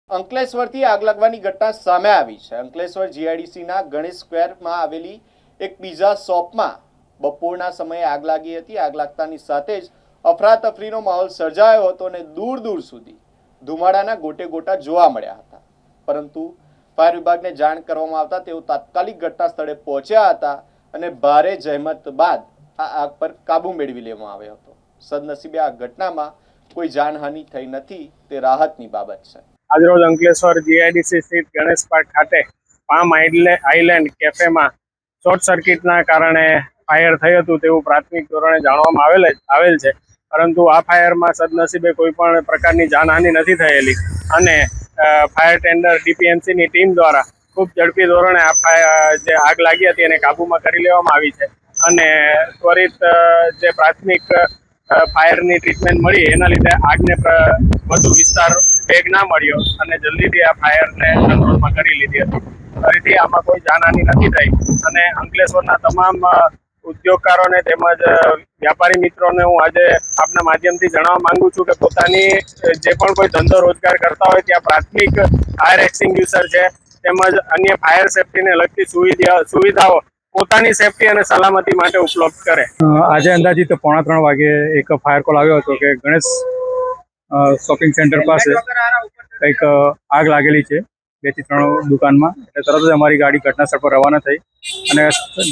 અંકલેશ્વરથી આગ લાગવાની ઘટના સામે આવી છે। અંકલેશ્વર જીઆઈડીસીના ગણેશ સ્ક્વેરમાં આવેલી એક પિઝા શોપમાં બપોરના સમયે આગ લાગી હતી। આગ લાગતાની સાથે જ અફરાતફરીનો માહોલ સર્જાયો હતો અને દૂર દૂર સુધી ધુમાડાના ગોટે ગોટા જોવા મળ્યા હતા। પરંતુ ફાયર વિભાગને જાણ કરવામાં આવતા તેઓ તાત્કાલિક ઘટના સ્થળે પહોંચ્યા હતા અને ભારે જહેમત બાદ આ આગ પર કાબુ મેળવી લેવામાં આવ્યો હતો। સદનસીબે આ ઘટનામાં કોઈ જાનહાનિ થઈ નથી તે રાહતની બાબત છે। આજરોજ અંકલેશ્વર જીઆઈડીસી સ્થિત ગણેશ પાર્ક ખાતે પામ આઇલેન્ડ કેફેમાં શોર્ટ સર્કિટના કારણે ફાયર થયું હતું તેવું પ્રાથમિક ધોરણે જાણવામાં આવેલ છે, પરંતુ આ ફાયરમાં સદનસીબે કોઈ પણ પ્રકારની જાનહાનિ નથી થયેલી અને ફાયર ટેન્ડર ડીપીએમસીની ટીમ દ્વારા ખૂબ ઝડપી ધોરણે જે આગ લાગી હતી એને કાબૂમાં કરી લેવામાં આવી છે અને ત્વરિત જે પ્રાથમિક ફાયરની ટ્રીટમેન્ટ મળી એના લીધે આગને વધુ વિસ્તાર વેગ ના મળ્યો અને જલ્દીથી આ ફાયરને કંટ્રોલમાં કરી લીધી હતી। ફરીથી આમાં કોઈ જાનહાનિ નથી થઈ અને અંકલેશ્વરના તમામ ઉદ્યોગકારોને તેમજ વ્યાપારી મિત્રોને હું આજે આપના માધ્યમથી જણાવવા માંગુ છું કે પોતાની જે પણ કોઈ ધંધો રોજગાર કરતા હોય ત્યાં પ્રાથમિક ફાયર એક્સટિંગ્યુશર છે તેમજ અન્ય ફાયર સેફટીને લગતી સુવિધાઓ પોતાની સેફટી અને સલામતી માટે ઉપલબ્ધ કરે। આજે અંદાજિત 3:30 વાગે એક ફાયર કોલ આવ્યો હતો કે ગણેશ શોપિંગ સેન્ટર પાસે કંઈક આગ લાગેલી છે 2 થી 3 દુકાનમાં। એટલે તરત જ અમારી ગાડી ઘટનાસ્થળ પર રવાના થઈ અને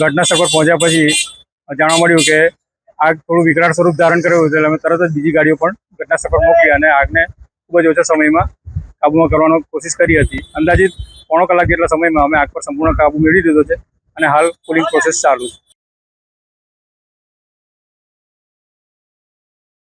ઘટનાસ્થળ પર પહોંચ્યા પછી જાણવા મળ્યું કે આગ થોડું વિકરાળ સ્વરૂપ ધારણ કર્યું હતું। એટલે અમે તરત જ બીજી ગાડીઓ પણ ઘટનાસ્થળ પર મોકલી અને આગને ખૂબ જ ઓછા સમયમાં કાબૂમાં કરવાનો કોશિશ કરી હતી। અંદાજિત 1.5 કલાક જેટલા સમયમાં અમે આગ પર સંપૂર્ણ કાબૂ મેળવી લીધો છે અને હાલ કુલિંગ પ્રોસેસ ચાલુ છે।